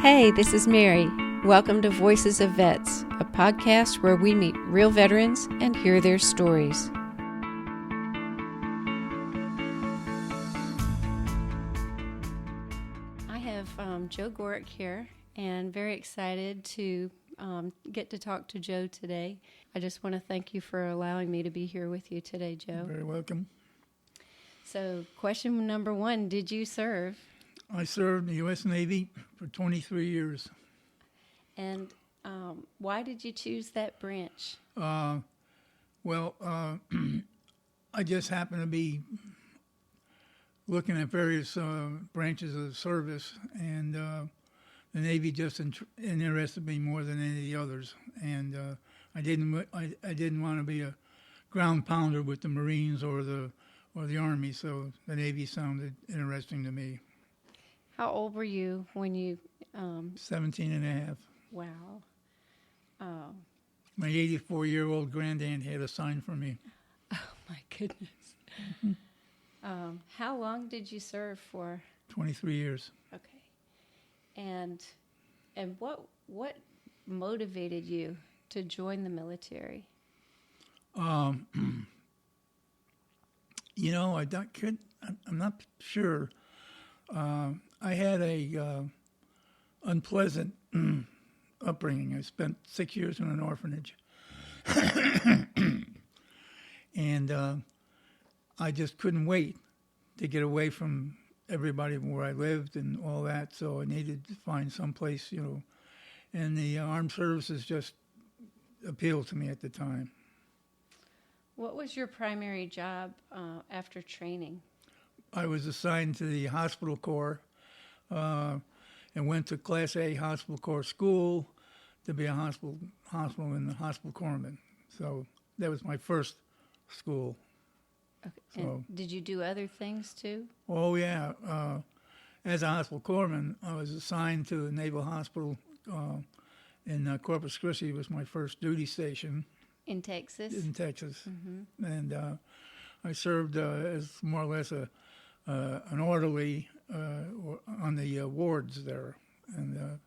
Hey, this is Mary. Welcome to Voices of Vets, a podcast where we meet real veterans and hear their stories. I have Joe Goarck here, and very excited to get to talk to Joe today. I just want to thank you for allowing me to be here with you today, Joe. You're very welcome. So, question number one, did you serve? I served in the U.S. Navy for 23 years. And why did you choose that branch? I just happened to be looking at various branches of the service, and the Navy just interested me more than any of the others. And I didn't want to be a ground pounder with the Marines or the Army, so the Navy sounded interesting to me. How old were you when you... 17 and a half. Wow. My 84-year-old granddad had a sign for me. Oh, my goodness. How long did you serve for? 23 years. Okay. And what motivated you to join the military? I'm not sure. I had a unpleasant upbringing. I spent 6 years in an orphanage. And I just couldn't wait to get away from everybody where I lived and all that, so I needed to find someplace, and the armed services just appealed to me at the time. What was your primary job after training? I was assigned to the hospital corps and went to Class A hospital corps school to be a hospital in the hospital corpsman. So that was my first school. Okay. So, and did you do other things too? Oh, yeah. As a hospital corpsman, I was assigned to the Naval Hospital in Corpus Christi. Was my first duty station. In Texas? In Texas. Mm-hmm. And I served as more or less an orderly on the wards there. And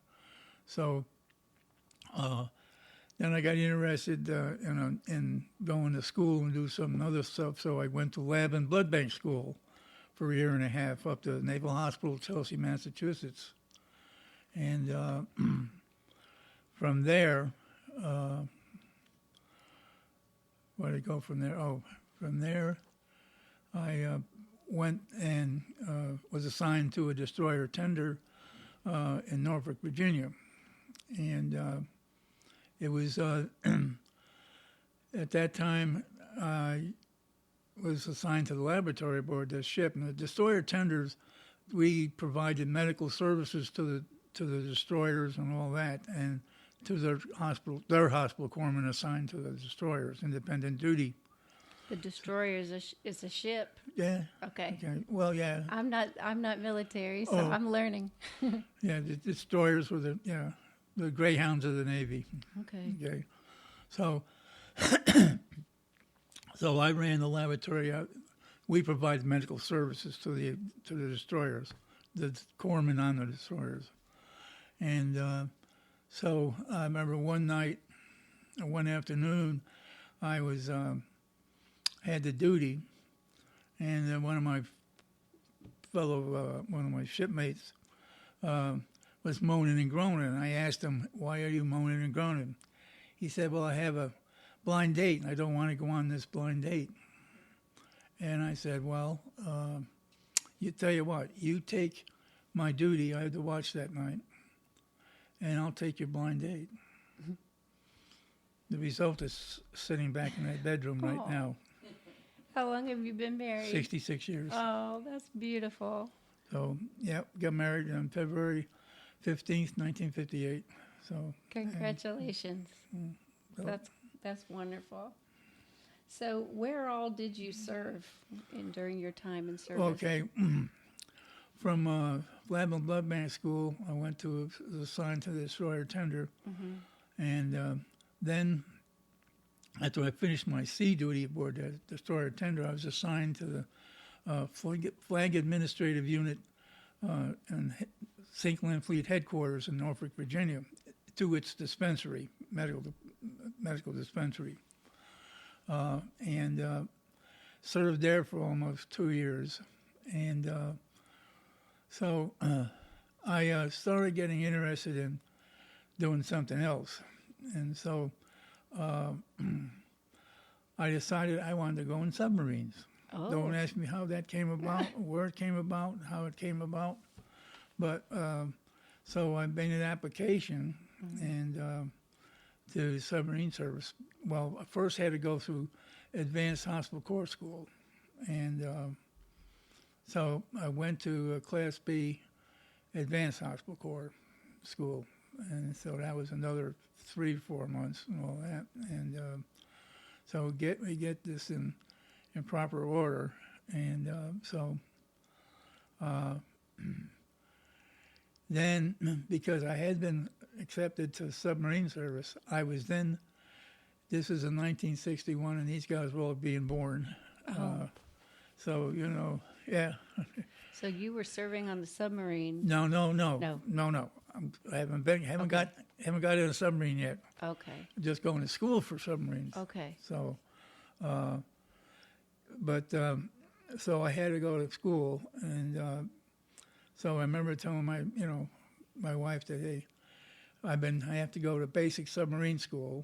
so then I got interested in going to school and do some other stuff, so I went to lab and blood bank school for a year and a half up to Naval Hospital, Chelsea, Massachusetts. And from there, where did I go from there? Oh, from there, I went and was assigned to a destroyer tender in Norfolk, Virginia. And it was, at that time, I was assigned to the laboratory aboard this ship. And the destroyer tenders, we provided medical services to the destroyers and all that, and to their hospital corpsmen assigned to the destroyers, independent duty. The destroyer is a ship. Yeah. Okay. Well, yeah. I'm not military, so I'm learning. Yeah, the destroyers were the greyhounds of the Navy. Okay. So I ran the laboratory out. We provided medical services to the destroyers, the corpsmen on the destroyers, and so I remember one afternoon, I was had the duty, and one of my shipmates was moaning and groaning. And I asked him, "Why are you moaning and groaning?" He said, "Well, I have a blind date, and I don't want to go on this blind date." And I said, "Well, you tell you what, you take my duty. I had to watch that night, and I'll take your blind date." Mm-hmm. The result is sitting back in that bedroom right now. How long have you been married? 66 years. Oh, that's beautiful. So, yeah, got married on February 15th, 1958. So congratulations. That's wonderful. So where all did you serve during your time in service? Okay. From lab and blood bank school, I went to was assigned to the destroyer tender. Mm-hmm. And then after I finished my sea duty aboard the destroyer tender, I was assigned to the flag administrative unit and Sinking Fleet headquarters in Norfolk, Virginia, to its dispensary, medical dispensary, and served there for almost 2 years. And so I started getting interested in doing something else. And so I decided I wanted to go in submarines. Oh. Don't ask me how that came about, where it came about, how it came about. But so I made an application and to submarine service. Well, I first had to go through Advanced Hospital Corps School. And so I went to Class B Advanced Hospital Corps School. And so that was another 3 to 4 months and all that. And so we get this in proper order. And so then, because I had been accepted to submarine service, I was then, this is in 1961, and these guys were all being born. Oh. So, yeah. So you were serving on the submarine? No. No. I haven't got in a submarine yet. Okay. Just going to school for submarines. Okay. So, so I had to go to school, and so I remember telling my wife that, hey, I have to go to basic submarine school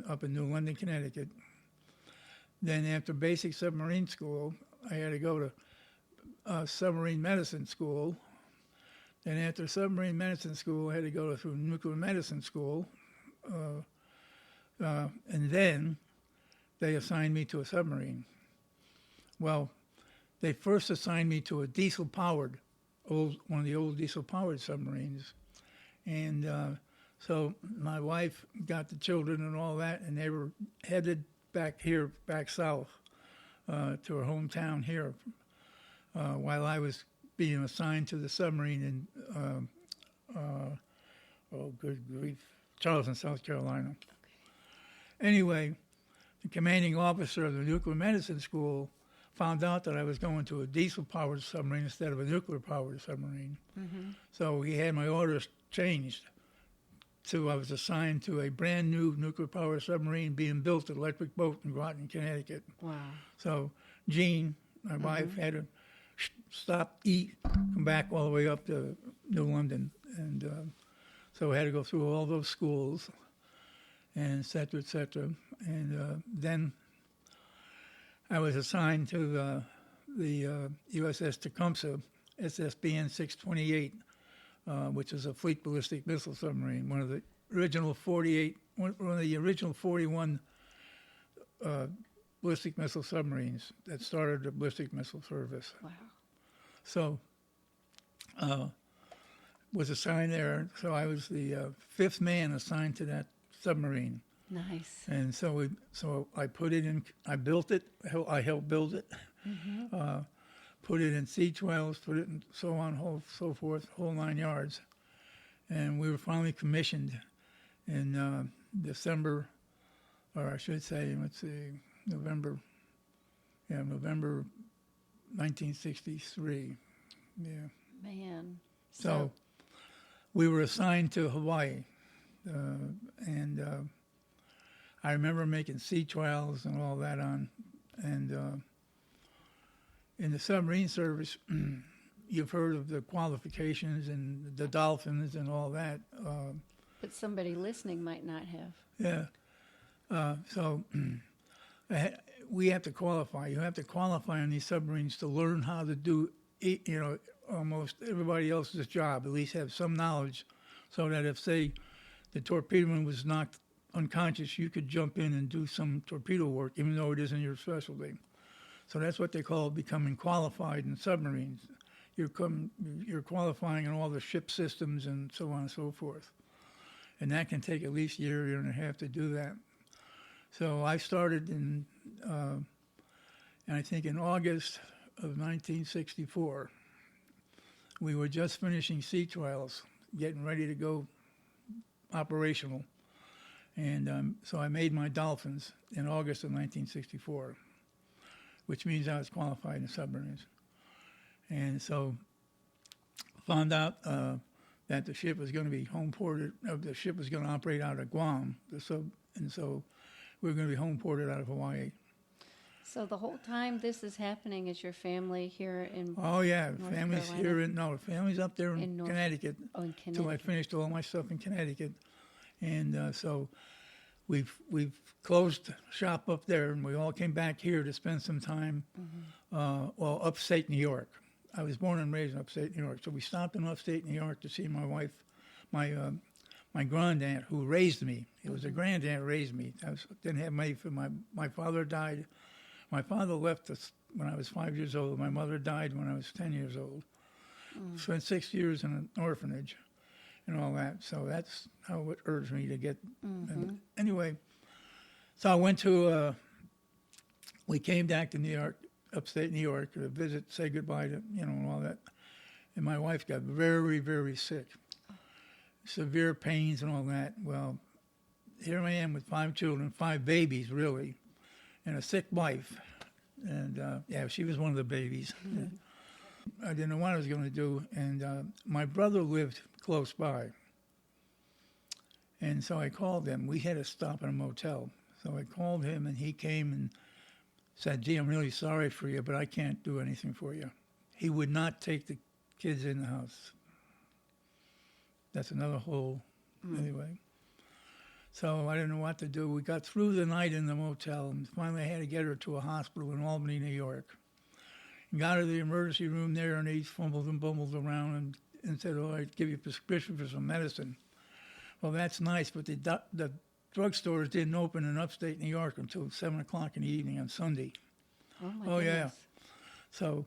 up in New London, Connecticut. Then after basic submarine school, I had to go to submarine medicine school. Then after submarine medicine school, I had to go through nuclear medicine school. And then they assigned me to a submarine. Well, they first assigned me to a diesel-powered, one of the old diesel-powered submarines. And so my wife got the children and all that, and they were headed back south to her hometown here, while I was being assigned to the submarine in, good grief, Charleston, South Carolina. Okay. Anyway, the commanding officer of the nuclear medicine school found out that I was going to a diesel-powered submarine instead of a nuclear-powered submarine. Mm-hmm. So he had my orders changed. So I was assigned to a brand new nuclear-powered submarine being built at Electric Boat in Groton, Connecticut. Wow. So Jean, my wife, had to stop, eat, come back all the way up to New London. And so I had to go through all those schools, and et cetera, et cetera. And then I was assigned to the USS Tecumseh, SSBN 628, which is a fleet ballistic missile submarine, one of the original 41 ballistic missile submarines that started the ballistic missile service. Wow. So was assigned there. So I was the fifth man assigned to that submarine. Nice. And so I put it in. I built it. I helped build it. Mm-hmm. Put it in sea trials. Put it in so on, so forth, whole 9 yards. And we were finally commissioned in December, or I should say, November 1963. Yeah. Man. So we were assigned to Hawaii, and I remember making sea trials and all that on, and in the submarine service, you've heard of the qualifications and the dolphins and all that. But somebody listening might not have. Yeah. So we have to qualify. You have to qualify on these submarines to learn how to do, almost everybody else's job, at least have some knowledge, so that if, say, the torpedoman was knocked unconscious, you could jump in and do some torpedo work, even though it isn't your specialty. So that's what they call becoming qualified in submarines. You're qualifying in all the ship systems and so on and so forth. And that can take at least a year and a half to do that. So I started and I think in August of 1964, we were just finishing sea trials, getting ready to go operational. And so I made my dolphins in August of 1964, which means I was qualified in submarines. And so found out that the ship was going to be home ported. The ship was going to operate out of Guam, and so we were going to be home ported out of Hawaii. So the whole time this is happening, is your family here in Oh yeah, North family's Carolina? the family's up there in Connecticut. Oh, in Until I Connecticut. finished all my stuff in Connecticut, and so we've closed shop up there, and we all came back here to spend some time. Upstate New York. I was born and raised in upstate New York, so we stopped in upstate New York to see my wife, my grandaunt who raised me. It was a grandaunt who raised me. Didn't have money for my father died. My father left us when I was 5 years old. My mother died when I was 10 years old. Spent 6 years in an orphanage and all that. So that's how it urged me to get. And anyway, so I went to, we came back to New York, upstate New York, to visit, say goodbye to, and all that. And my wife got very, very sick. Severe pains and all that. Well, here I am with 5 children, 5 babies, really, and a sick wife. And, she was one of the babies. I didn't know what I was going to do. And my brother lived close by. And so I called him. We had to stop at a motel. So I called him, and he came and said, "Gee, I'm really sorry for you, but I can't do anything for you." He would not take the kids in the house. That's another whole, anyway. So I didn't know what to do. We got through the night in the motel, and finally I had to get her to a hospital in Albany, New York. And got her to the emergency room there, and he fumbled and bumbled around and said, "Oh, I'd give you a prescription for some medicine." Well, that's nice, but the drugstores didn't open in upstate New York until 7 o'clock in the evening on Sunday. Oh, my Oh, goodness. yeah. So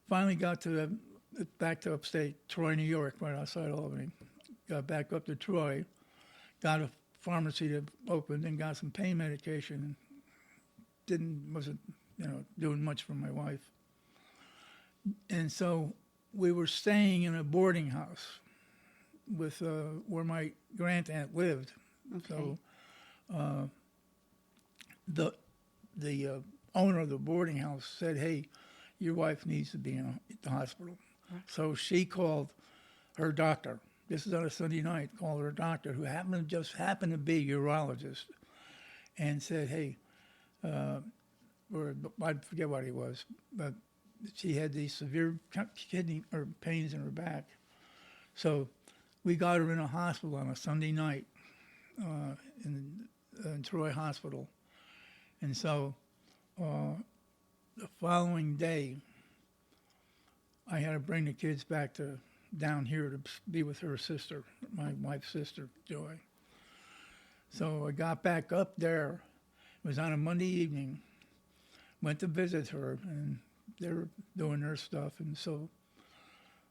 finally got back to upstate, Troy, New York, right outside Albany. Got back up to Troy, got a pharmacy that opened and got some pain medication. Wasn't doing much for my wife. And so we were staying in a boarding house with where my grandaunt lived. Okay. So the owner of the boarding house said, "Hey, your wife needs to be in the hospital." Right. So she called her doctor. This is on a Sunday night. Called her doctor, who happened to be a urologist, and said, "Hey," or I forget what he was, but she had these severe kidney or pains in her back. So we got her in a hospital on a Sunday night in Troy Hospital. And so the following day, I had to bring the kids back down here to be with her sister, my wife's sister, Joy. So I got back up there. It was on a Monday evening. Went to visit her, and they were doing their stuff. And so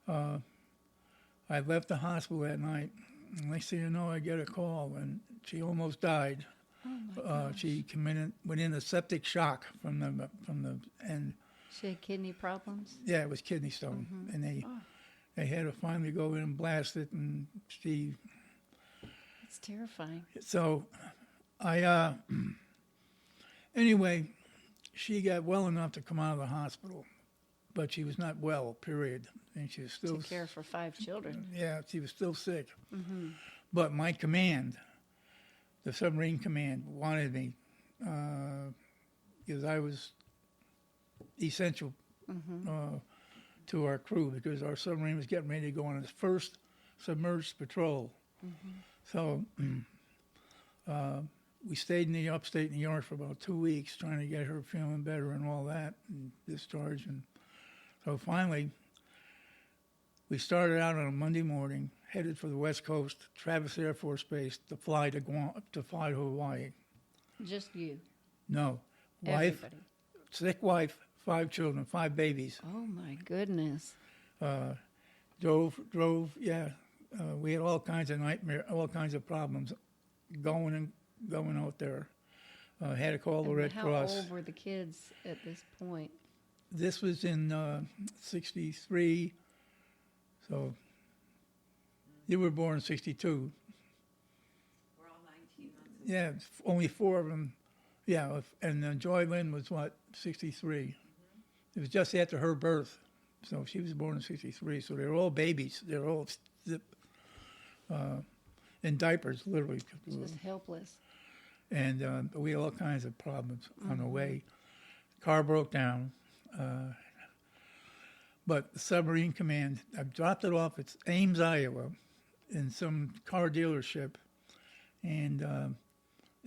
I left the hospital that night. And next thing you know, I get a call, and she almost died. Oh, my gosh. She went in a septic shock from the end. She had kidney problems? Yeah, it was kidney stone, and they had to finally go in and blast it, and she. It's terrifying. So, I anyway, she got well enough to come out of the hospital, but she was not well. Period, and she was still. To care for 5 children. Yeah, she was still sick. But my command, the submarine command, wanted me because I was essential to our crew, because our submarine was getting ready to go on its first submerged patrol. So we stayed in the upstate New York for about 2 weeks, trying to get her feeling better and all that, and discharged. And so finally, we started out on a Monday morning, headed for the West Coast, Travis Air Force Base, to fly to Hawaii. Just you? No, wife, Everybody? sick wife, 5 children, 5 babies. Oh, my goodness. Drove. Yeah, we had all kinds of all kinds of problems going out there. Had to call the And Red how Cross. old were the kids at this point? This was in 63, so you were born in 62. We're all 19 months. Yeah, only 4 of them. Yeah, and Joy Lynn was, 63. It was just after her birth. So she was born in 63. So they were all babies. They were all in diapers, literally. Just helpless. And we had all kinds of problems on the way. Car broke down. But the submarine command, I dropped it off at Ames, Iowa, in some car dealership. And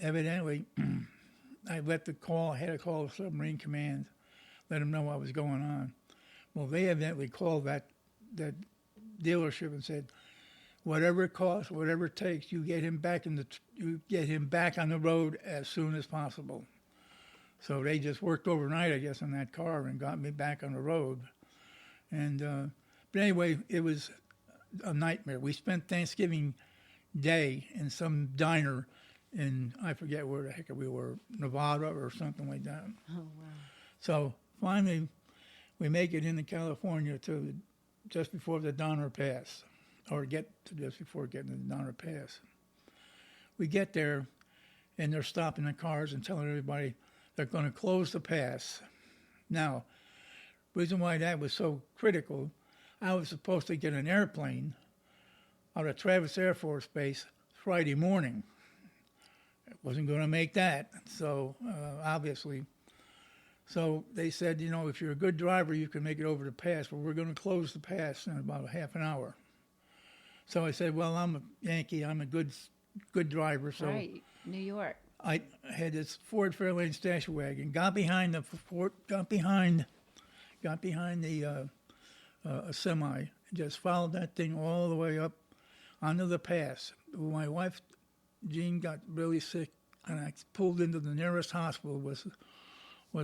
evidently, I had to call the submarine command, let them know what was going on. Well, they evidently called that dealership and said, whatever it costs, whatever it takes, you get him back on the road as soon as possible. So they just worked overnight, I guess, on that car and got me back on the road. And but anyway, it was a nightmare. We spent Thanksgiving Day in some diner in, I forget where the heck we were, Nevada or something like that. Oh, wow. So finally, we make it into California just before the Donner Pass, or just before getting to the Donner Pass. We get there, and they're stopping the cars and telling everybody they're going to close the pass. Now, reason why that was so critical, I was supposed to get an airplane out of Travis Air Force Base Friday morning. I wasn't going to make that, so obviously. So they said, if you're a good driver, you can make it over the pass, but we're going to close the pass in about a half an hour. So I said, well, I'm a Yankee. I'm a good driver. So Right, New York. I had this Ford Fairlane station wagon, got behind the semi, and just followed that thing all the way up onto the pass. My wife, Jean, got really sick, and I pulled into the nearest hospital, was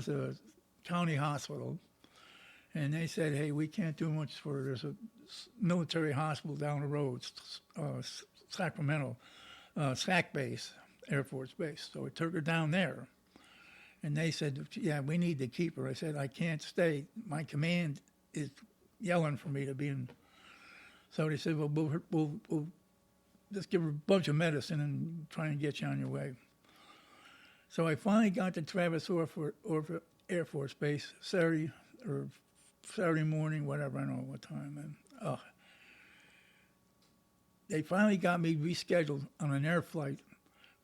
a county hospital. And they said, hey, we can't do much for her. There's a military hospital down the road, Sacramento, SAC base, Air Force Base. So we took her down there. And they said, yeah, we need to keep her. I said, I can't stay. My command is yelling for me to be in. So they said, well, we'll just give her a bunch of medicine and try and get you on your way. So I finally got to Travis Air Force Base Saturday morning, whatever, I don't know what time. And they finally got me rescheduled on an air flight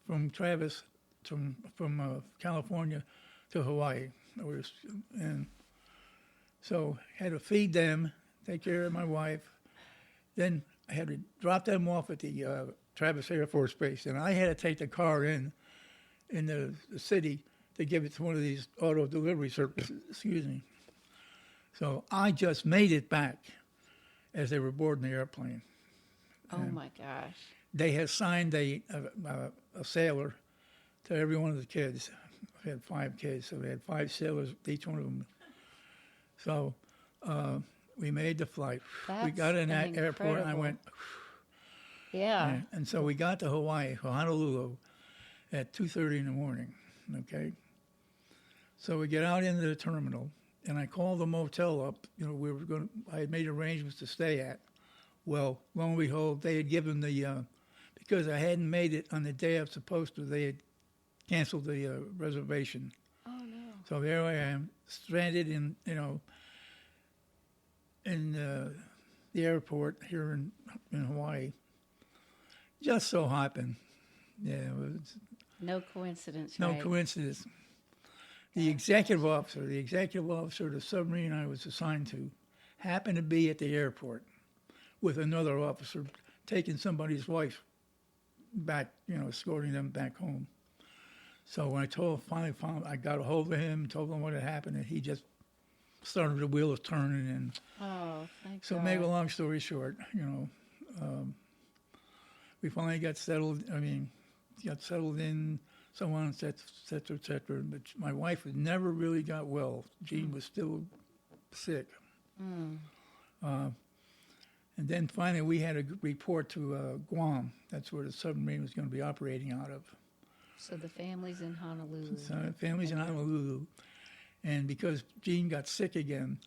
from Travis, from California to Hawaii. And so I had to feed them, take care of my wife. Then I had to drop them off at the Travis Air Force Base, and I had to take the car in the city to give it to one of these auto delivery services. Excuse me. So I just made it back as they were boarding the airplane. Oh, my gosh. They had signed a sailor to every one of the kids. I had 5 kids, so they had 5 sailors, each one of them. So we made the flight. We got in that airport, and I went. Yeah. And so we got to Hawaii, Honolulu, at 2:30 in the morning. Okay. So we get out into the terminal, and I called the motel up. I had made arrangements to stay at. Well, lo and behold, they had given because I hadn't made it on the day I was supposed to, they had canceled the reservation. Oh, no. So there I am, stranded in the airport here in Hawaii. Just so happened. Yeah, it was No coincidence, no right? coincidence. The executive officer of the submarine I was assigned to, happened to be at the airport with another officer taking somebody's wife back, escorting them back home. So when I got a hold of him, told him what had happened, and he just started the wheels turning. And Oh, thank so God. make a long story short, we finally got settled. Got settled in, so on, et cetera, et cetera. But my wife had never really got well. Jean was still sick. And then finally we had to report to Guam. That's where the submarine was going to be operating out of. So the family's in Honolulu. So family's in Honolulu. And because Jean got sick again,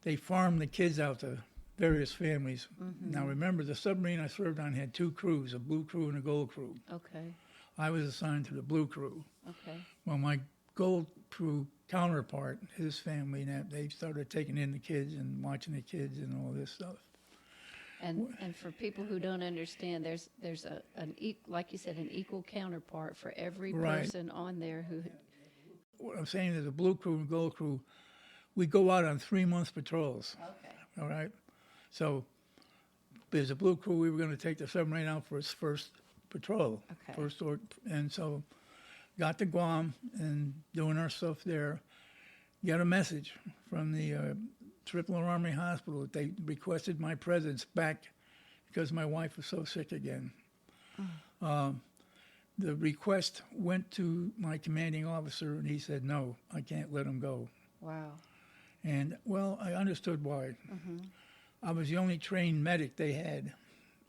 they farmed the kids out to various families. Mm-hmm. Now remember, the submarine I served on had 2 crews, a blue crew and a gold crew. Okay. I was assigned to the blue crew. Okay. Well, my gold crew counterpart, his family, and that they started taking in the kids and watching the kids and all this stuff. And for people who don't understand, there's like you said, an equal counterpart for every Right. person on there who. What I'm saying is the Blue Crew and Gold Crew, we go out on 3-month patrols. Okay. All right. So there's a Blue Crew. We were going to take the submarine out for its first patrol. Okay. And so got to Guam and doing our stuff there. Got a message from the Triple Army Hospital that they requested my presence back because my wife was so sick again. The request went to my commanding officer, and he said, no, I can't let him go. Wow. And, well, I understood why. I was the only trained medic they had.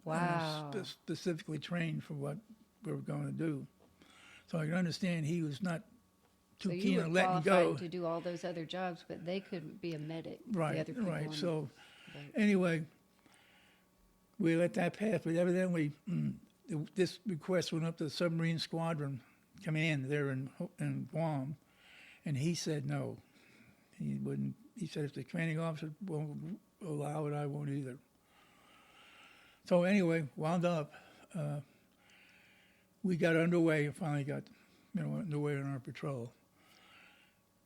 Wow. I was specifically trained for what we were going to do. So I can understand he was not too So you keen were on letting go. qualified to do all those other jobs, but they couldn't be a medic. The Right, other people right. on So the boat. anyway, we let that pass, but evidently this request went up to the submarine squadron command there in Guam, and he said no. He wouldn't. He said if the commanding officer won't allow it, I won't either. So anyway, wound up. We got underway and finally got underway on our patrol.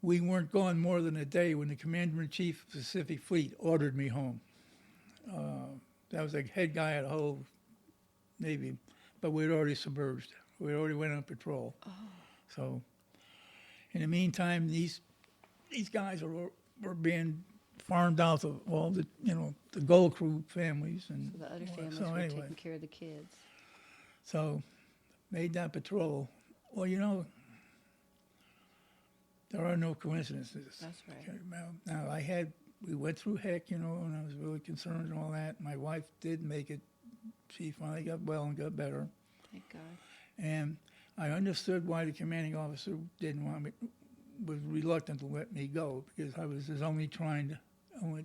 We weren't gone more than a day when the Commander-in-Chief of the Pacific Fleet ordered me home. That was the head guy of the whole Navy, but we'd already submerged. We already went on patrol. Oh. So, in the meantime, these guys were being farmed out of all the the Gold Crew families, and So the other families so were anyway, taking care of the kids. so made that patrol. Well, there are no coincidences. That's right. Okay, now we went through heck, and I was really concerned and all that. My wife did make it. She finally got well and got better. Thank God. And I understood why the commanding officer was reluctant to let me go, because I was his only Only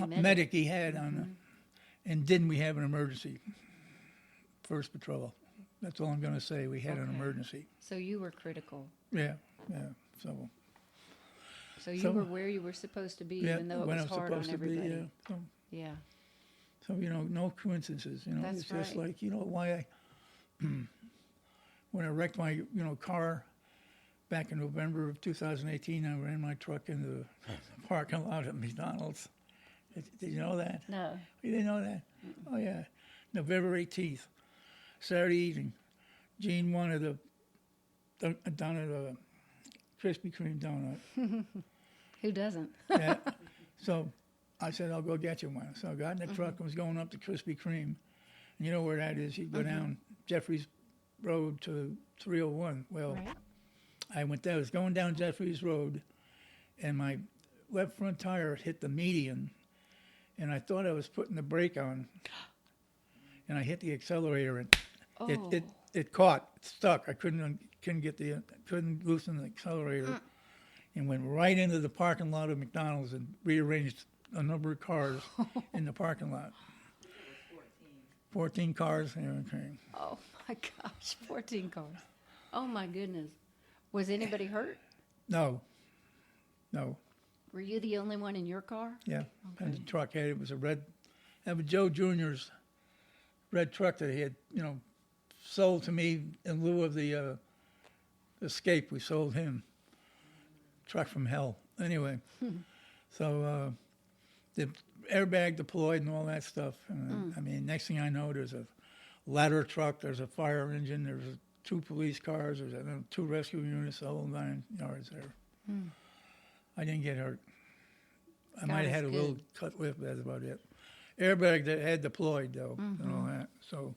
medic he had on and didn't we have an emergency? First patrol. That's all I'm going to say. We had an emergency. So you were critical. Yeah. So you were where you were supposed to be, even though it when was I was hard on supposed to be. everybody. Yeah. Yeah. So no coincidences. That's It's just right. like why when I wrecked my car back in November of 2018, I ran my truck into the parking lot at McDonald's. Did you know that? No. You didn't know that? Oh yeah, November 18th, Saturday evening. Gene wanted a donut, a Krispy Kreme donut. Who doesn't? Yeah. So I said, I'll go get you one. So I got in the truck and was going up to Krispy Kreme. And you know where that is? You go down Jeffries Road to 301. Well, Right. I went there. I was going down Jeffries Road, and my left front tire hit the median, and I thought I was putting the brake on, and I hit the accelerator, and it caught, it stuck. I couldn't loosen the accelerator, and went right into the parking lot of McDonald's and rearranged a number of cars in the parking lot. 14 cars. Okay. Oh my gosh, 14 cars. Oh my goodness. Was anybody hurt? No. Were you the only one in your car? Yeah. And the truck it was that was Joe Jr.'s red truck that he had, sold to me in lieu of the Escape. We sold him. Truck from hell. Anyway, so the airbag deployed and all that stuff. I mean, next thing I know, there's a ladder truck, there's a fire engine, there's 2 police cars, there's 2 rescue units, the whole 9 yards there. I didn't get hurt. I might have had a little cut lip, that's about it. Airbag that had deployed, though, and all that. So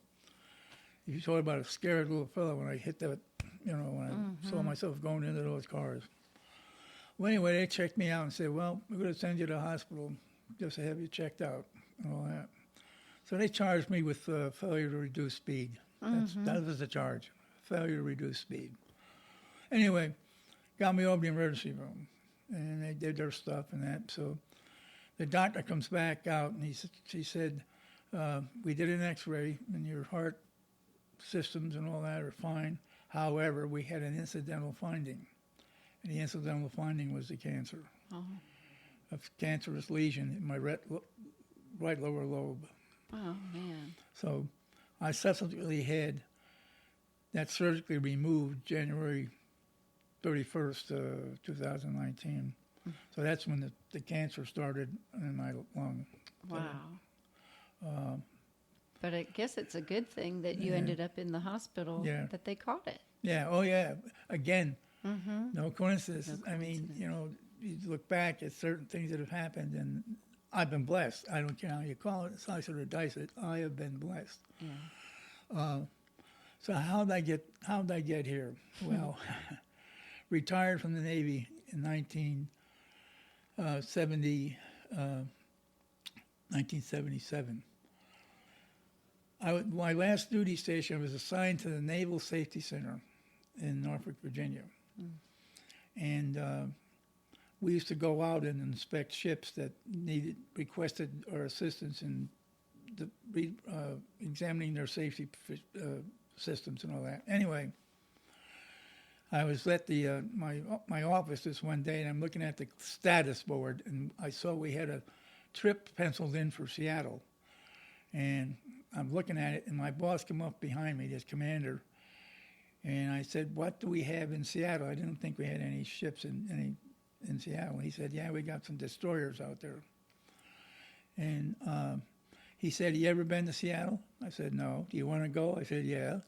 if you talk about a scared little fellow when I hit that, when I saw myself going into those cars. Well, anyway, they checked me out and said, well, we're going to send you to the hospital just to have you checked out and all that. So they charged me with failure to reduce speed. That was the charge, failure to reduce speed. Anyway, got me over the emergency room, and they did their stuff and that. So the doctor comes back out, and she said, we did an x-ray, and your heart systems and all that are fine. However, we had an incidental finding. and the incidental finding was the cancer. Oh. A cancerous lesion in my right lower lobe. Oh, man. So I subsequently had that surgically removed January 31st, 2019. So that's when the cancer started in my lung. Wow. But I guess it's a good thing that you Yeah. ended up in the hospital, Yeah. that they caught it. Yeah, oh yeah. Again, Mm-hmm. no coincidence. No I mean, coincidence. you know, you look back at certain things that have happened, and I've been blessed. I don't care how you call it, slice it or dice it. I have been blessed. Yeah. So how'd I get here? Well, retired from the Navy in 1977. My last duty station, I was assigned to the Naval Safety Center in Norfolk, Virginia. And we used to go out and inspect ships that requested our assistance in examining their safety systems and all that. Anyway, I was at my office this one day, and I'm looking at the status board, and I saw we had a trip penciled in for Seattle. And I'm looking at it, and my boss came up behind me, this commander, and I said, "What do we have in Seattle?" I didn't think we had any ships in Seattle. He said, "Yeah, we got some destroyers out there." And he said, "You ever been to Seattle?" I said, "No." "Do you want to go?" I said, "Yeah."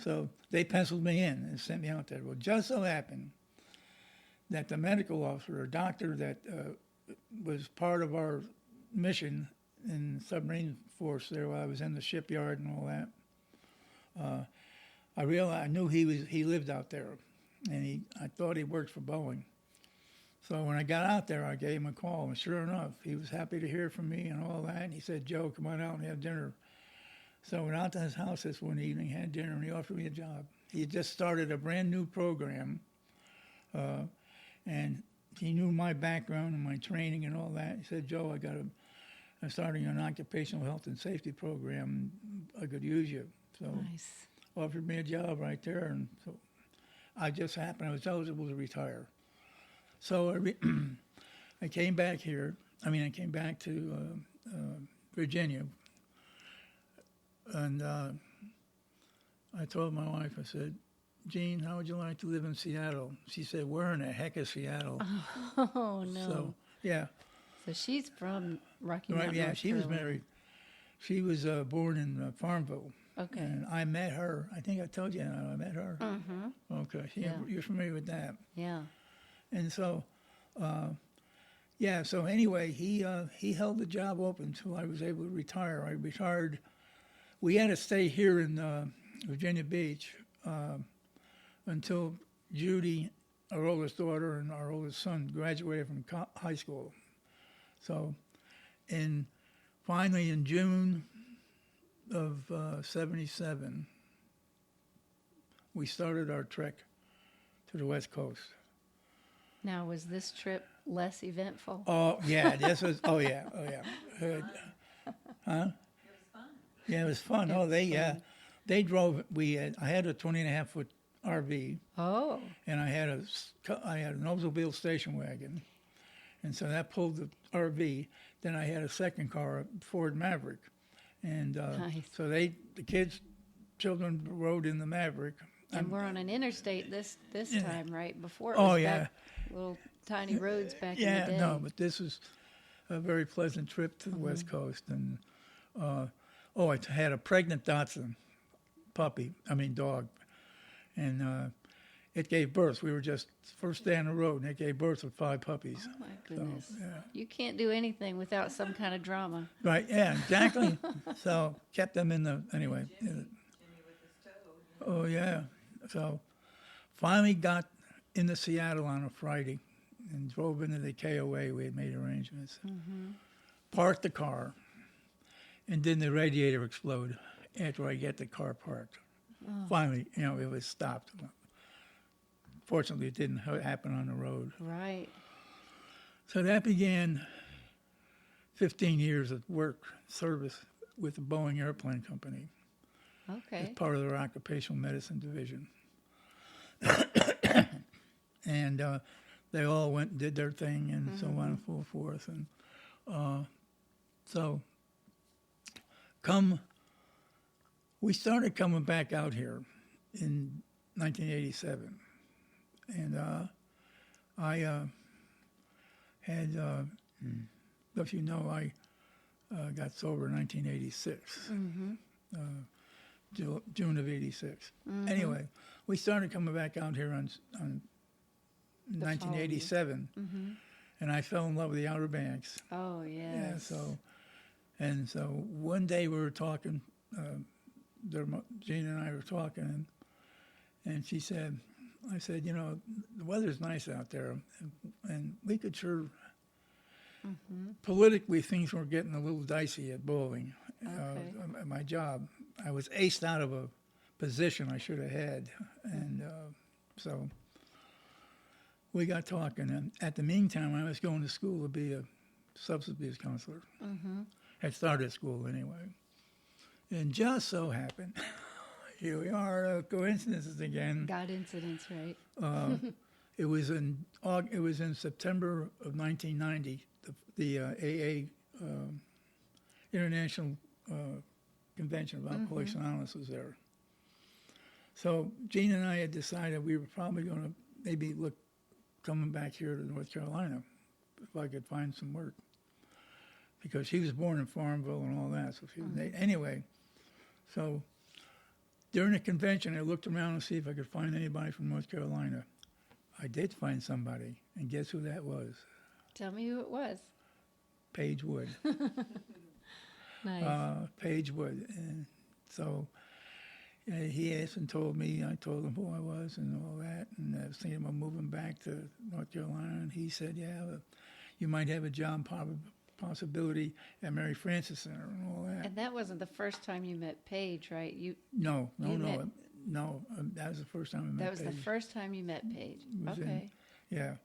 So they penciled me in and sent me out there. Well, just so happened that the medical officer, or doctor that was part of our mission in submarine force there while I was in the shipyard and all that, I knew he lived out there, and I thought he worked for Boeing. So when I got out there, I gave him a call, and sure enough, he was happy to hear from me and all that. And he said, "Joe, come on out and have dinner." So I went out to his house this one evening, had dinner, and he offered me a job. He had just started a brand new program, and he knew my background and my training and all that. He said, "Joe, I'm starting an occupational health and safety program. I could use you." So Nice. offered me a job right there, and so I was eligible to retire. So I came back here. I came back to Virginia, and I told my wife, I said, "Jean, how would you like to live in Seattle?" She said, "Where in the heck is Seattle?" Oh, no. So, yeah. So she's from Rocky Right, Mountain, yeah, North she was Carolina. married. She was born in Farmville. Okay. And I met her. I think I told you how I met her. Mm-hmm. Okay, Yeah. you're familiar with that. Yeah. And so, so anyway, he held the job open until I was able to retire. I retired. We had to stay here in Virginia Beach until Judy, our oldest daughter, and our oldest son graduated from high school. So, finally in June of 77, we started our trek to the West Coast. Now, was this trip less eventful? Oh, yeah, this was, oh, yeah. Huh? It was fun. Yeah, it was fun. They drove, I had a 20.5-foot RV, Oh. and I had an Oldsmobile station wagon, and so that pulled the RV. Then I had a second car, a Ford Maverick, and Nice. so children rode in the Maverick. And we're on an interstate this Yeah. time, right? Before it Oh, was yeah. back little tiny roads back Yeah, in the day. no, but this was a very pleasant trip to the West Coast, and I had a pregnant Dachshund dog, and it gave birth. We were just first day on the road, and it gave birth to 5 puppies. Oh, my goodness. yeah. You can't do anything without some kind of drama. Right? Yeah, exactly. So kept them in the anyway. Jimmy with his toe. Oh yeah. So finally got into Seattle on a Friday and drove into the KOA. We had made arrangements. Mm-hmm. Parked the car, and then the radiator exploded after I get the car parked. Oh. Finally, it was stopped. Fortunately, it didn't happen on the road. Right. So that began 15 years of service with the Boeing Airplane Company as Okay. part of their occupational medicine division. and they all went and did their thing, and so on and so forth. And so, we started coming back out here in 1987, and I had, if you know, I got sober in 1986, June of '86. Anyway, we started coming back out here on 1987, and I fell in love with the Outer Banks. Oh, yes. Yeah, so one day we were talking, Gina and I were talking, and she said, I said, you know, the weather's nice out there, and we could sure, politically things were getting a little dicey at bowling, at my job. I was aced out of a position I should have had, and so we got talking, and at the meantime, I was going to school to be a substance abuse counselor. Had started school anyway. And just so happened, here we are, coincidences again. God incidents, right? It was in September of 1990. The AA International Convention of Alcoholics Anonymous was there. So Gene and I had decided we were probably going to maybe look coming back here to North Carolina if I could find some work, because she was born in Farmville and all that. So anyway, so during the convention, I looked around to see if I could find anybody from North Carolina. I did find somebody, and guess who that was? Tell me who it was. Paige Wood. Nice. Paige Wood. And so he asked and told me, I told him who I was and all that, and I was thinking about moving back to North Carolina, and he said, yeah, you might have a job possibility at Mary Frances Center and all that. And that wasn't the first time you met Paige, right? No. That was the first time I met Paige. That was the first time you met Paige. Okay. Yeah.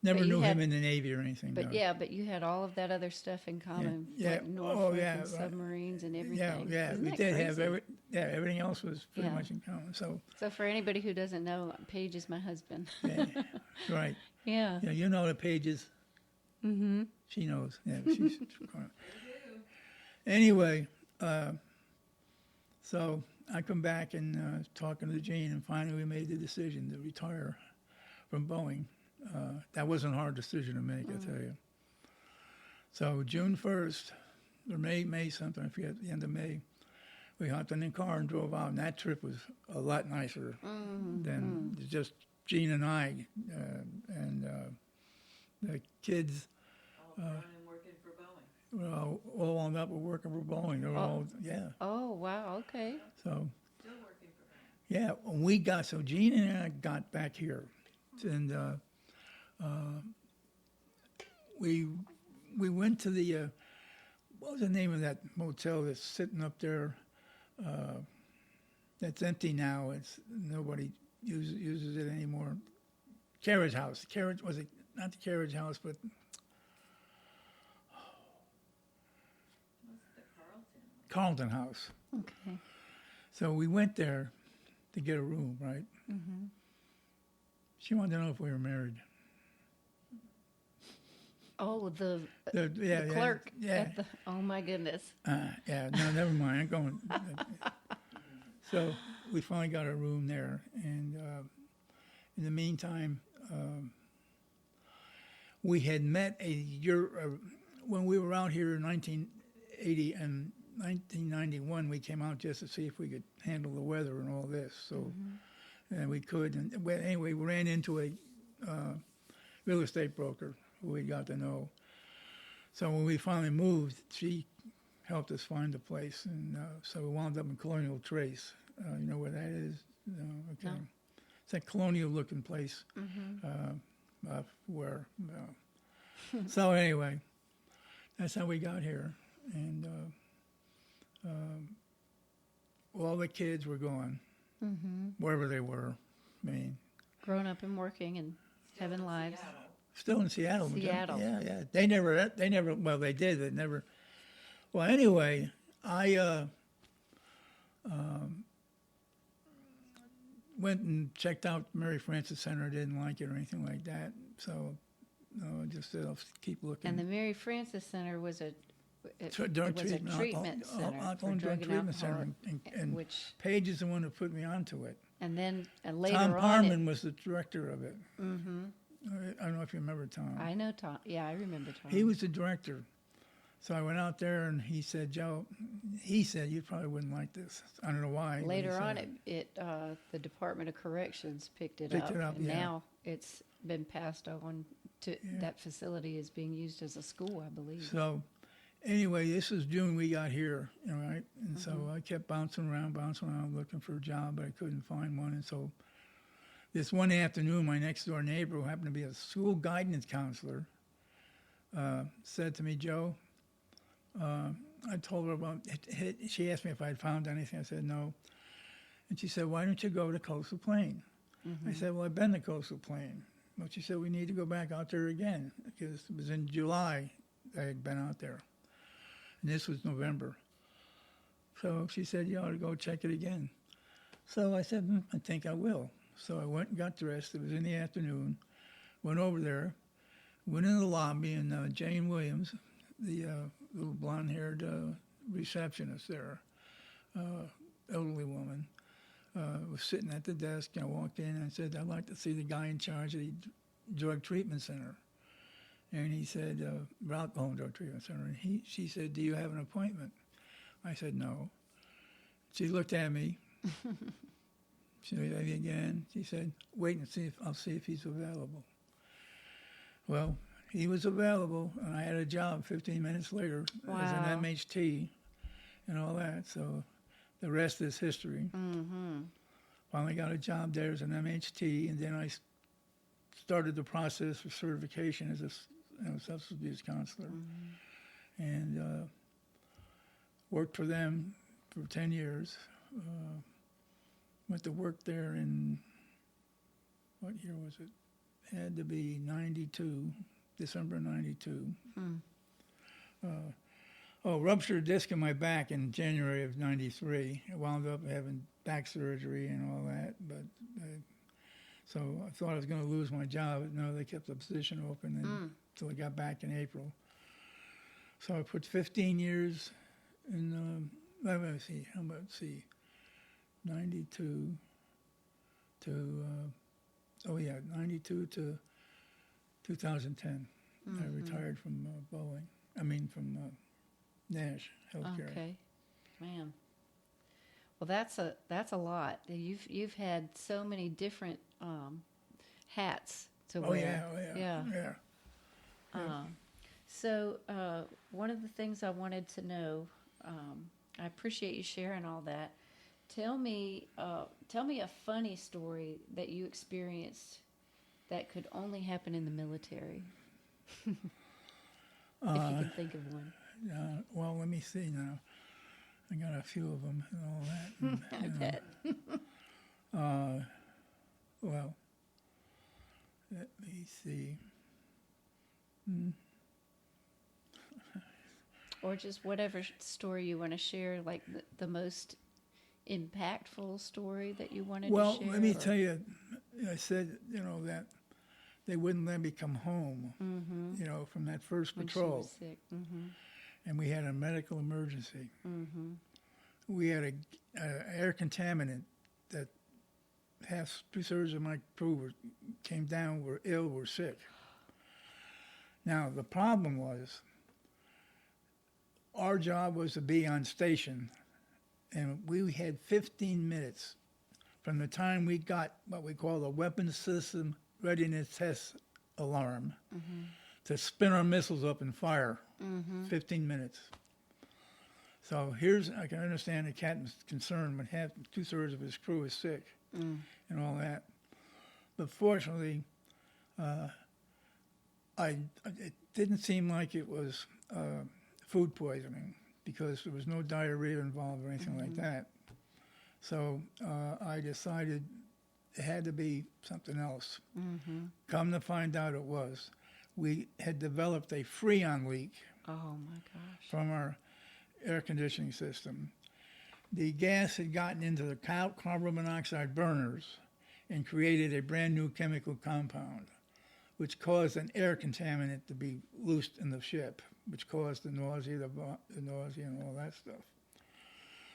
Never knew him in the Navy or anything. But but you had all of that other stuff in common. Yeah. Like Norfolk and submarines and everything. Yeah. Isn't We that did crazy? have everything else was pretty much in common. So for anybody who doesn't know, Paige is my husband. right. Yeah. Yeah, you know the Pages. Mm-hmm. She knows. Yeah, she's anyway, so I come back and talking to Gene, and finally we made the decision to retire from Boeing. That wasn't a hard decision to make, I tell you. So June 1st, or May something, I forget, the end of May, we hopped in the car and drove out, and that trip was a lot nicer than just Gene and I, and the kids. All grown and working for Boeing. All wound up with working for Boeing. They were all, Oh, wow, okay. So, Still working for Boeing. yeah, so Gene and I got back here, and we went to the, what was the name of that motel that's sitting up there, that's empty now. It's nobody uses it anymore. Carriage House. Was it not the Carriage House, but Carlton House. Okay. So we went there to get a room, right? She wanted to know if we were married. Oh, the The clerk. Yeah. Oh, my goodness. No, never mind. I'm going. So we finally got a room there, and in the meantime, we had met a year when we were out here in 1980 and 1991. We came out just to see if we could handle the weather and all this. So, and we could. And anyway, we ran into a real estate broker who we got to know. So when we finally moved, she helped us find a place, and so we wound up in Colonial Trace. You know where that is? No, okay. No. It's a colonial-looking place. Where? So anyway, that's how we got here, and all the kids were gone, wherever they were. I mean, Growing up and working and having lives. still in Seattle. Seattle. Yeah. They never. Well, they did. They never. Well, anyway, went and checked out Mary Frances Center. Didn't like it or anything like that. So, no, I just said I'll keep looking. And the Mary Frances Center was a Drug it was a treatment center alcohol for and drug and treatment alcohol, center, and which Paige is the one who put me onto it. and then later Tom on, Parman was the director of it. Mm-hmm. I don't know if you remember Tom. I know Tom. Yeah, I remember Tom. He was the director. So I went out there and he said, Joe, he said, you probably wouldn't like this. I don't know why. but he Later said on, the Department of Corrections picked it Picked up, it up, and yeah. now it's been passed on to that facility is being used as a school, I believe. So anyway, this was June we got here, right? And so Mm-hmm. I kept bouncing around, looking for a job, but I couldn't find one. And so this one afternoon, my next door neighbor, who happened to be a school guidance counselor, said to me, Joe, I told her about it. She asked me if I'd found anything. I said no. And she said, why don't you go to Coastal Plain? I said, well, I've been to Coastal Plain. Well, she said, we need to go back out there again because it was in July I had been out there. And this was November. So she said, you ought to go check it again. So I said, I think I will. So I went and got dressed. It was in the afternoon. Went over there. Went in the lobby, and Jane Williams, the little blonde-haired receptionist there, elderly woman, was sitting at the desk. I walked in and I said, I'd like to see the guy in charge of the drug treatment center. And he said, alcohol and drug treatment center. And she said, do you have an appointment? I said, no. She looked at me. She looked at me again. She said, wait and see I'll see if he's available. Well, he was available, and I had a job 15 minutes later as an MHT and all that. So the rest is history. Mm-hmm. Finally got a job there as an MHT, and then I started the process for certification as a substance abuse counselor. And worked for them for 10 years. Went to work there in, what year was it? It had to be 92, December 92. Ruptured a disc in my back in January of 93. I wound up having back surgery and all that. But so I thought I was going to lose my job. But no, they kept the position open until I got back in April. So I put 15 years in, let me see, 92 to, 92 to 2010. I retired from from Nash Healthcare. Okay, man. Well, that's a lot. You've had so many different hats to wear. Yeah. So one of the things I wanted to know, I appreciate you sharing all that. Tell me a funny story that you experienced that could only happen in the military. If you can think of one. Well, let me see now. I got a few of them and all that. I bet. Well, let me see. Or just whatever story you want to share, like the most impactful story that you wanted to share. Well, let me tell you, I said, that they wouldn't let me come home, from that first When patrol. she was sick. And we had a medical emergency. We had an air contaminant that two-thirds of my crew came down, were ill, were sick. Now, the problem was our job was to be on station, and we had 15 minutes from the time we got what we call the weapons system readiness test alarm to spin our missiles up and fire. 15 minutes. So I can understand the captain's concern when two-thirds of his crew is sick and all that. But fortunately, it didn't seem like it was food poisoning because there was no diarrhea involved or anything like that. So I decided it had to be something else. Come to find out it was. We had developed a freon leak from our air conditioning system. The gas had gotten into the carbon monoxide burners, and created a brand new chemical compound, which caused an air contaminant to be loosed in the ship, which caused the nausea and all that stuff.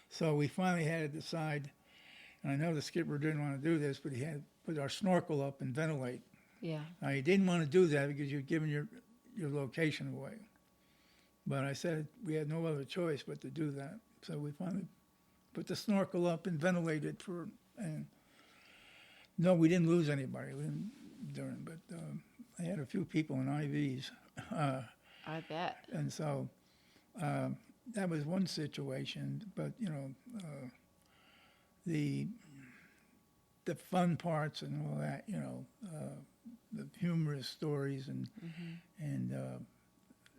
So we finally had to decide, and I know the skipper didn't want to do this, but he had to put our snorkel up and ventilate. Yeah. Now, he didn't want to do that because you're giving your location away. But I said we had no other choice but to do that. So we finally put the snorkel up and ventilated and no, we didn't lose anybody. We didn't but I had a few people in IVs. I bet. And so that was one situation. But, the fun parts and all that, the humorous stories and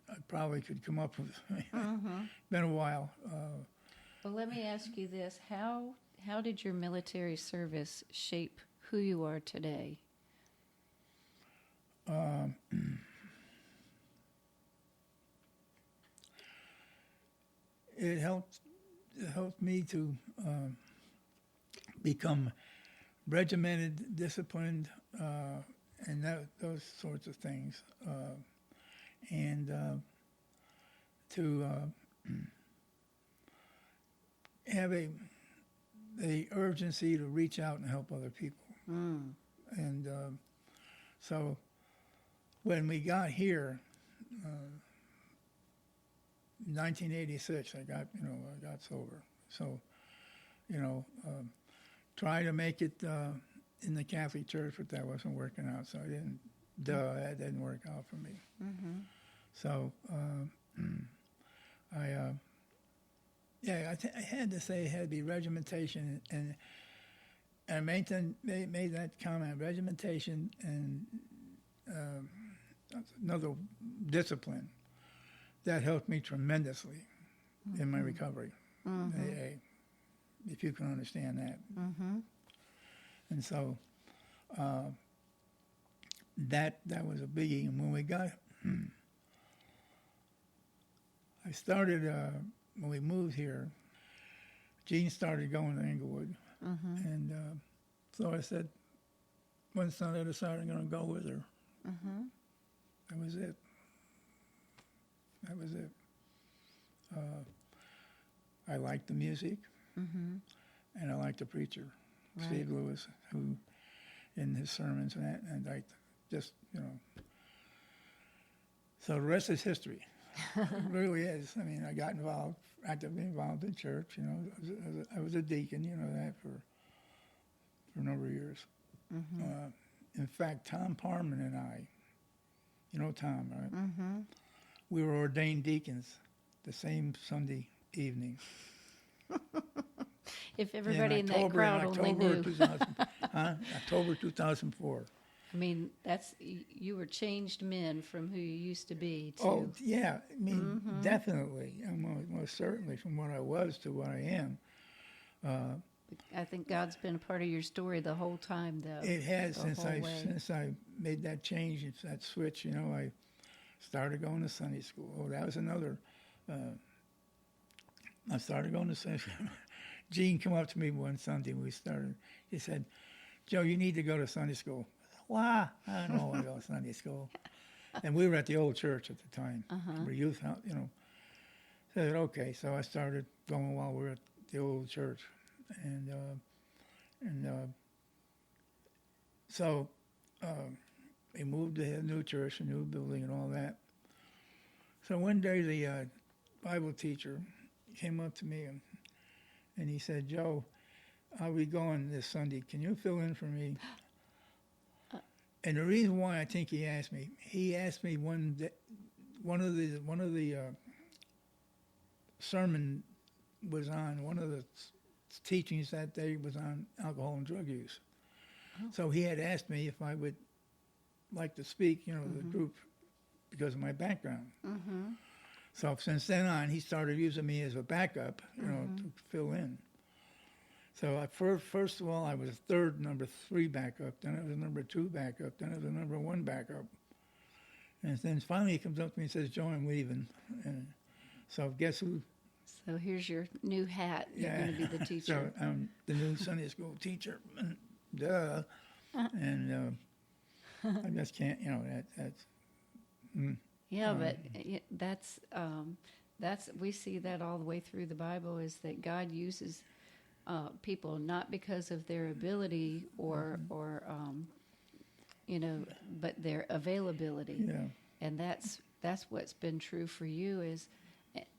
I probably could come up with. Been a while. Well, let me ask you this: how did your military service shape who you are today? It helped me to become regimented, disciplined, and those sorts of things, and to have the urgency to reach out and help other people. And so when we got here, 1986, I got sober. So, try to make it in the Catholic Church, but that wasn't working out. So that didn't work out for me. So I had to say it had to be regimentation, and I made that comment, regimentation and another discipline. That helped me tremendously in my recovery, AA, if you can understand that. And so that was a biggie. And when we got, I started, when we moved here, Jean started going to Inglewood. And so I said, one Sunday I decided I'm going to go with her. That was it. That was it. I liked the music, and I liked the preacher, right. Steve Lewis, who, in his sermons and I just, So the rest is history. It really is. I mean, I got actively involved in church. I was a deacon. That for a number of years. In fact, Tom Parman and I, Tom, right? We were ordained deacons the same Sunday evening. If everybody in that crowd only knew. October 2004. I mean, you were changed men from who you used to be to. Oh, yeah. I mean, definitely. Most certainly from what I was to what I am. I think God's been a part of your story the whole time, though. It has since I made that change, that switch. I started going to Sunday school. Oh, that was another. I started going to Sunday school. Gene came up to me one Sunday and he said, "Joe, you need to go to Sunday school." Why? I don't want to go to Sunday school. And we were at the old church at the time. We were youth, So I said, okay. So I started going while we were at the old church. So we moved to a new church, a new building and all that. So one day the Bible teacher came up to me and he said, "Joe, I'll be going this Sunday. Can you fill in for me?" And the reason why I think he asked me one of the sermon was on, one of the teachings that day was on alcohol and drug use. So he had asked me if I would like to speak, to the group because of my background. So since then on, he started using me as a backup, to fill in. So first of all, I was number 3 backup, then I was number 2 backup, then I was a number 1 backup. And then finally he comes up to me and says, "Joe, I'm leaving." And so guess who? So here's your new hat. You're going to be the teacher. So I'm the new Sunday school teacher. Duh. And I just can't, that's. Yeah, but that's we see that all the way through the Bible, is that God uses people not because of their ability or but their availability. Yeah. And that's what's been true for you, is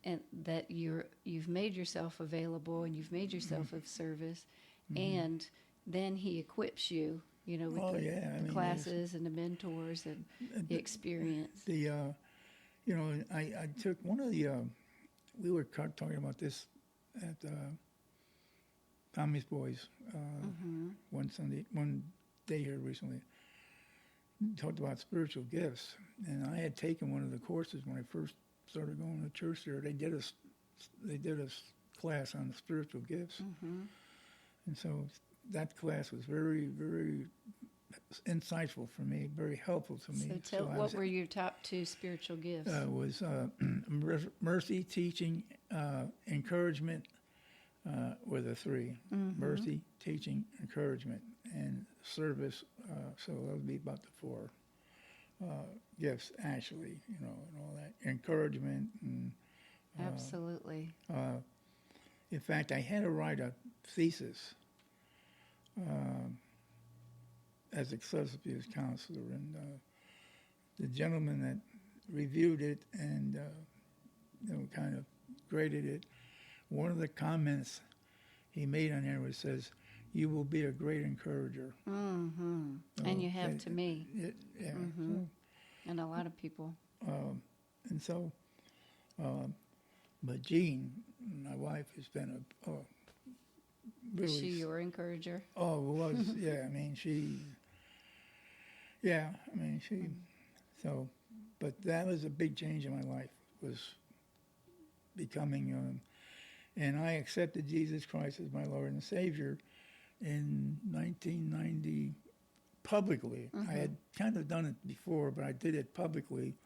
and that you've made yourself available and you've made yourself of service, and then He equips you, with the classes and the mentors and the experience. I took one of the. We were talking about this at Tommy's Boys one day here recently. Talked about spiritual gifts, and I had taken one of the courses when I first started going to church there. They did a class on the spiritual gifts, and so that class was very, very insightful for me, very helpful to me. So what were your top 2 spiritual gifts? Was mercy, teaching, encouragement were the 3. Mercy, teaching, encouragement, and service. So that would be about the 4 gifts, actually, and all that. Encouragement. And, Absolutely. In fact, I had to write a thesis as a substance abuse counselor, and the gentleman that reviewed it and kind of graded it, one of the comments he made on there was says, "You will be a great encourager." And you have to me. Yeah. And a lot of people. And so, but Jean, my wife, has been a really. Is she your encourager? Oh, was yeah. I mean, she. Yeah, I mean, she. So, but that was a big change in my life. Was becoming, and I accepted Jesus Christ as my Lord and Savior in 1990 publicly. I had kind of done it before, but I did it publicly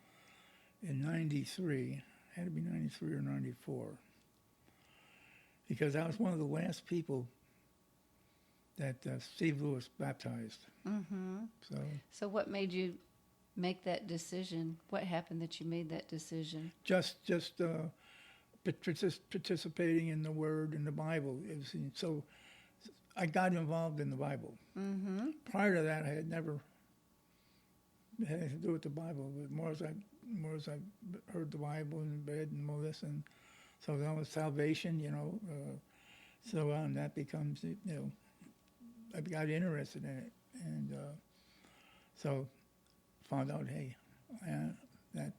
in 93. Had to be 93 or 94. Because I was one of the last people that Steve Lewis baptized. So what made you make that decision? What happened that you made that decision? Just participating in the Word and the Bible. So I got involved in the Bible. Prior to that, I had never had anything to do with the Bible. But more as I heard the Bible and read and all this, and so that was salvation, so that becomes, I got interested in it, and so found out, hey, that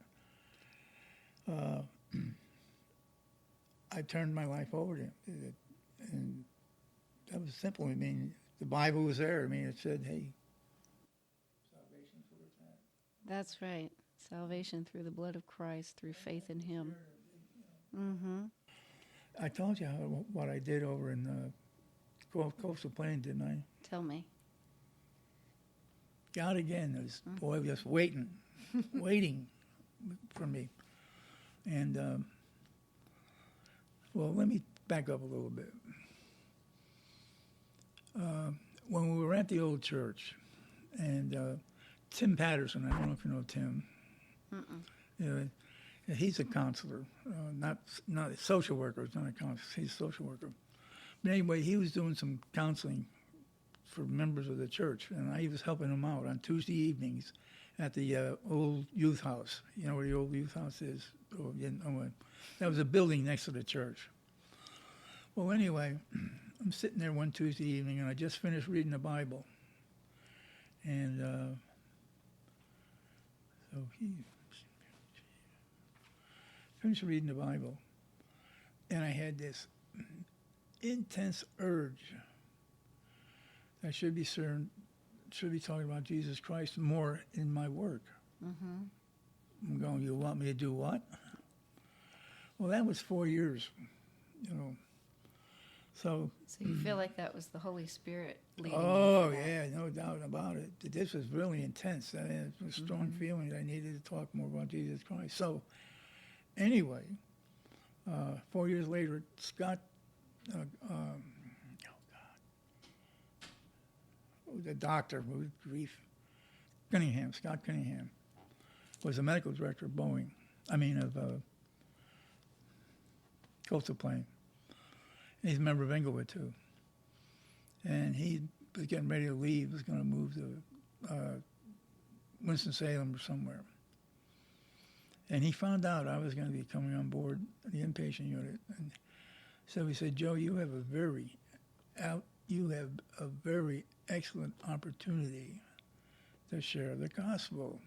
I turned my life over to Him, and that was simple. I mean, the Bible was there. I mean, it said, hey, salvation's where it's at. That's right. Salvation through the blood of Christ, through faith in Him. I told you what I did over in Coastal Plain, didn't I? Tell me. God again was, boy, just waiting for me. And, well, let me back up a little bit. When we were at the old church, and Tim Patterson, I don't know if you know Tim. He's a counselor, not a social worker. He's not a counselor. He's a social worker. But anyway, he was doing some counseling for members of the church, and I was helping him out on Tuesday evenings at the old youth house. You know where the old youth house is? That was a building next to the church. Well, anyway, I'm sitting there one Tuesday evening, and I just finished reading the Bible. And so he finished reading the Bible, and I had this intense urge that I should be talking about Jesus Christ more in my work. I'm going, you want me to do what? Well, that was 4 years, So you feel like that was the Holy Spirit leading you? Oh, yeah, no doubt about it. This was really intense. I mean, it was a strong feeling that I needed to talk more about Jesus Christ. So anyway, 4 years later, Scott, the doctor, grief, Scott Cunningham, was the medical director of Boeing. Of Coastal Plain. And he's a member of Inglewood too. And he was getting ready to leave. Was going to move to Winston-Salem or somewhere. And he found out I was going to be coming on board the inpatient unit. And so he said, Joe, you have a very excellent opportunity to share the gospel.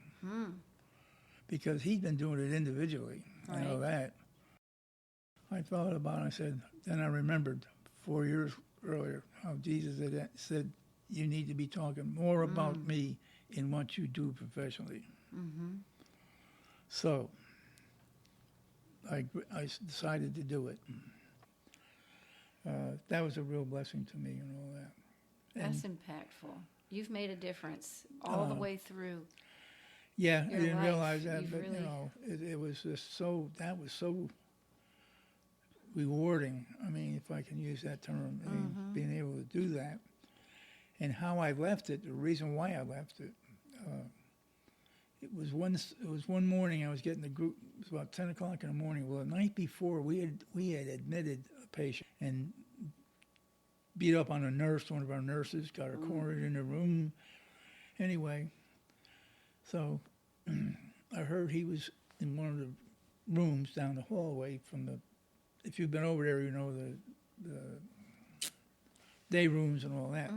Because he'd been doing it individually. Right. I know that. I thought about it. I said, then I remembered 4 years earlier how Jesus had said, you need to be talking more about me in what you do professionally. So I decided to do it. That was a real blessing to me and all that. That's impactful. You've made a difference all the way through. Yeah, I your didn't life. realize that, You've but really- it was just that was so rewarding. I mean, if I can use that term, being able to do that. And how I left it, the reason why I left it, it was one morning I was getting the group. It was about 10 o'clock in the morning. Well, the night before we had admitted a patient and beat up on a nurse. One of our nurses got her cornered in the room. Anyway, so I heard he was in one of the rooms down the hallway from the. If you've been over there, you know the day rooms and all that.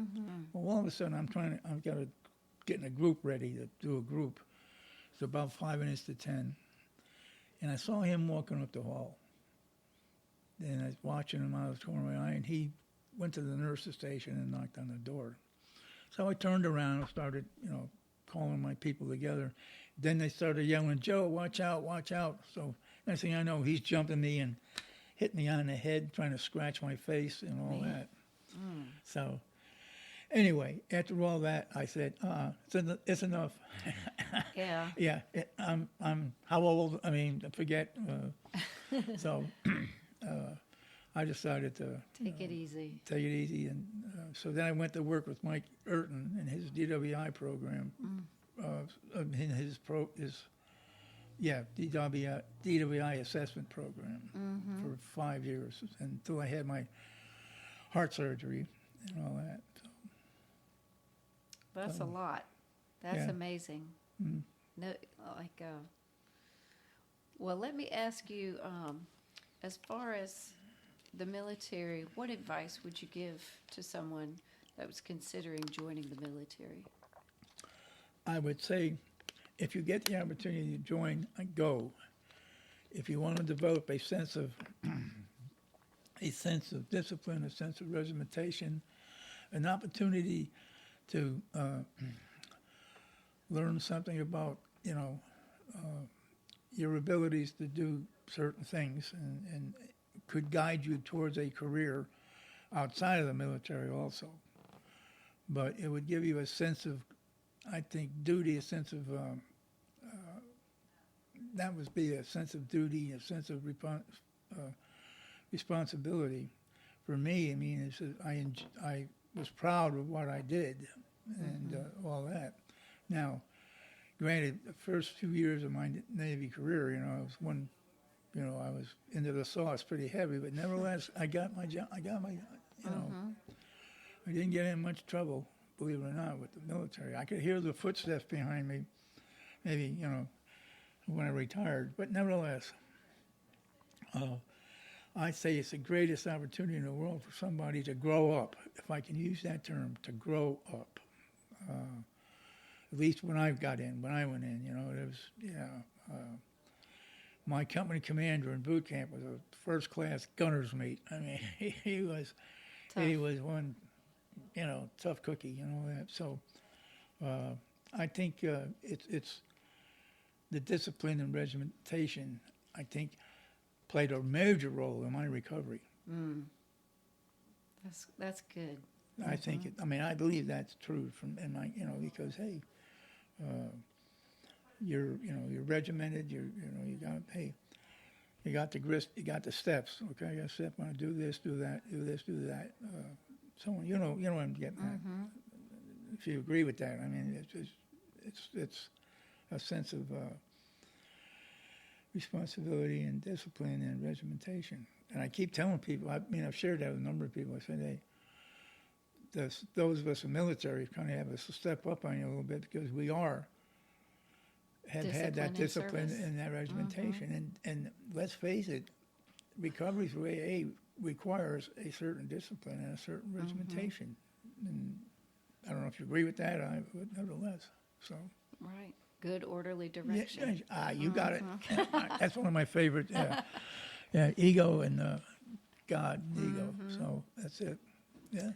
Well, all of a sudden, I've got to getting a group ready to do a group. It's about 5 minutes to 10, and I saw him walking up the hall. And I was watching him out of the corner of my eye, and he went to the nurse's station and knocked on the door. So I turned around and started, calling my people together. Then they started yelling, Joe, watch out, watch out. So next thing I know, he's jumping me and hit me on the head, trying to scratch my face and all that. So anyway, after all that, I said, it's enough. Yeah. Yeah, I'm how old? I mean, I forget. So I decided to Take it easy. take it easy, and so then I went to work with Mike Urton in his DWI program, in his DWI assessment program for 5 years until I had my heart surgery and all that. So, That's a lot. That's yeah. amazing. No, well, let me ask you, as far as the military, what advice would you give to someone that was considering joining the military? I would say, if you get the opportunity to join, go. If you want to develop a sense of discipline, a sense of regimentation, an opportunity to learn something about, your abilities to do certain things, and could guide you towards a career outside of the military also. But it would give you a sense of, I think, duty, a sense of, that would be a sense of duty, a sense of responsibility. For me, I mean, I was proud of what I did and all that. Now, granted, the first few years of my Navy career, I was into the sauce pretty heavy, but nevertheless, I got my job. I didn't get in much trouble, believe it or not, with the military. I could hear the footsteps behind me, maybe, when I retired. But nevertheless, I'd say it's the greatest opportunity in the world for somebody to grow up, if I can use that term, to grow up. At least when I went in, there was, my company commander in boot camp was a first-class gunner's mate. I mean, he was one, tough cookie, that. So I think it's the discipline and regimentation, I think, played a major role in my recovery. That's good. I think I believe that's true because hey, you're regimented. You got the grist, you got the steps. Okay, I got a step. I'm gonna do this, do that, do this, do that. So you know what I'm getting at. if you agree with that. I mean, it's a sense of responsibility and discipline and regimentation. And I keep telling people, I mean, I've shared that with a number of people. I said, hey, those of us in the military kind of have us to step up on you a little bit because we have had that discipline and that regimentation. And let's face it, recovery through AA requires a certain discipline and a certain regimentation. And I don't know if you agree with that, but nevertheless, so. Right. Good orderly direction. You got it. That's one of my favorite. Ego and God and ego. So that's it. Yeah.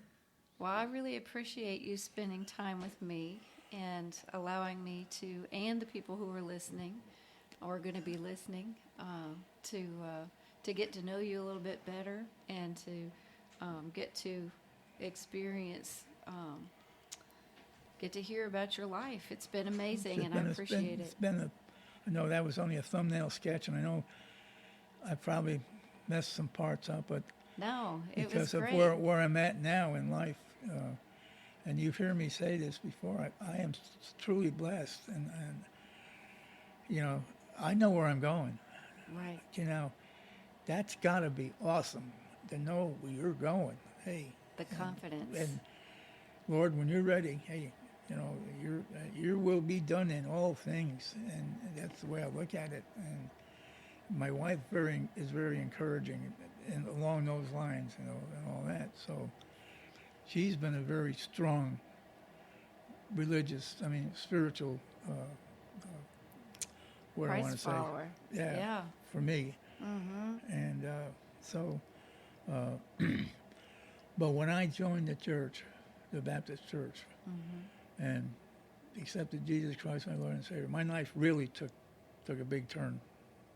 Well, I really appreciate you spending time with me and allowing me to, and the people who are listening or going to be listening, to get to know you a little bit better and to get to experience, get to hear about your life. It's been amazing, and I appreciate it. I know that was only a thumbnail sketch, and I know I probably messed some parts up, but no, it because was great. Of where I'm at now in life, and you've heard me say this before, I am truly blessed, and I know where I'm going. Right. That's got to be awesome to know where you're going. Hey, the confidence. And Lord, when you're ready, hey, your will be done in all things, and that's the way I look at it. And my wife is very encouraging, and along those lines, and all that. So she's been a very strong spiritual. What I want to say, follower. Yeah. For me. And but when I joined the church, the Baptist church, and accepted Jesus Christ, my Lord and Savior, my life really took a big turn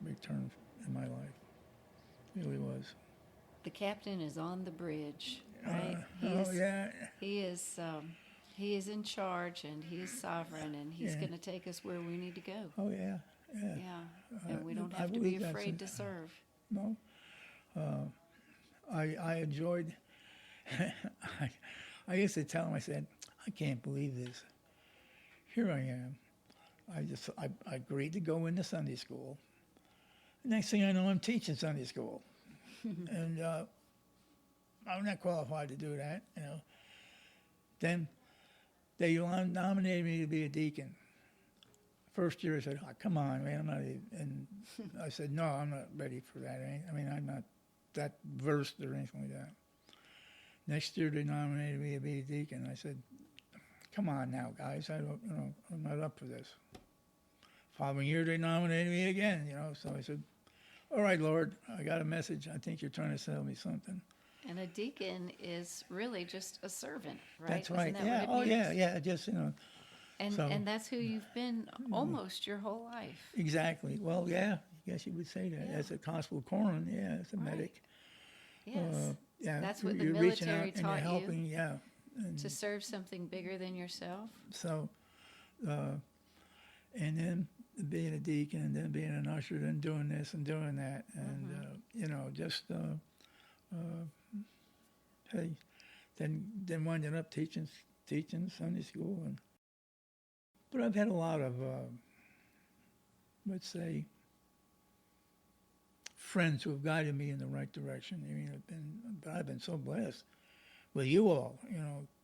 in my life. It really was. The captain is on the bridge, right? He is in charge, and he is sovereign, and he's going to take us where we need to go. Oh yeah. Yeah, and we don't have to be afraid to serve. No. I enjoyed. I used to tell him, I said, I can't believe this. Here I am. I agreed to go into Sunday school. Next thing I know, I'm teaching Sunday school, and I'm not qualified to do that. Then they nominated me to be a deacon. First year, I said, "Oh, come on, man, I'm not." And I said, "No, I'm not ready for that. I'm not that versed or anything like that." Next year, they nominated me to be a deacon. I said, "Come on now, guys, I'm not up for this." Following year, they nominated me again. So I said, "All right, Lord, I got a message. I think you're trying to sell me something." And a deacon is really just a servant, right? That's right. Isn't that Yeah. what it means? Yeah. Just And that's who you've been almost your whole life. Exactly. Well, yeah, I guess you would say that. Yeah. As a constable coroner, as a medic. Yes. That's what the you're reaching military out and you're taught helping, you. Yeah. To serve something bigger than yourself. So, and then being a deacon, and then being an usher, then doing this and doing that, and hey, then winding up teaching Sunday school, but I've had a lot of, let's say, friends who have guided me in the right direction. But I've been so blessed with you all.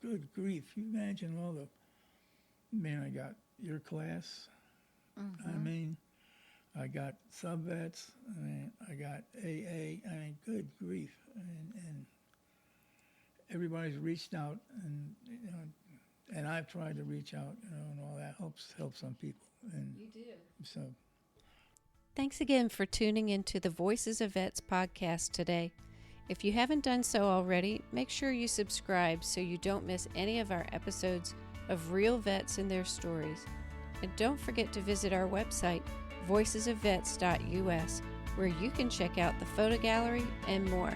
Good grief! You imagine all the I got your class. I got sub-vets. I got AA. Good grief! And everybody's reached out, and I've tried to reach out, and all that helps some people. And you do. So. Thanks again for tuning into the Voices of Vets podcast today. If you haven't done so already, make sure you subscribe so you don't miss any of our episodes of real vets and their stories. And don't forget to visit our website, voicesofvets.us, where you can check out the photo gallery and more.